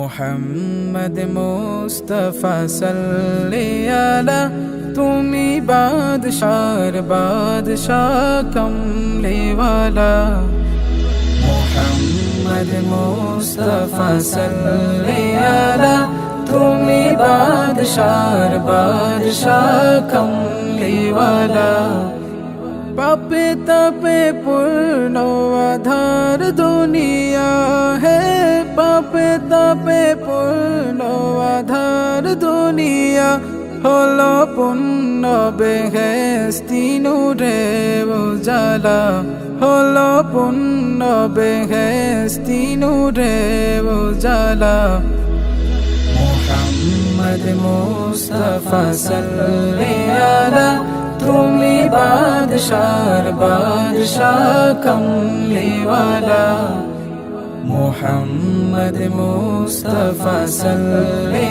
মোহাম্মদ মুস্তাফা সাল্লি আলা তুমি বাদশার বাদশাহ কমলিওয়ালা মোহাম্মদ মুস্তাফা সাল্লি আলা তুমি বাদশার বাদশাহ কমলিওয়ালা পাপে তাপে পূর্ণ আধার দুনিয়া হে পাপে তাপে পূর্ণ আধার দুনিয়া হলো পূর্ণ বেহেশতি নূরে উজালা হলো পূর্ণ বেহেশতি নূরে উজালা মুহাম্মদ মুস্তাফা সাল্লি আলা তুমি বাদশার বাদশাহ কমলিওয়ালা মুহাম্মদ মুস্তাফা সাল্লি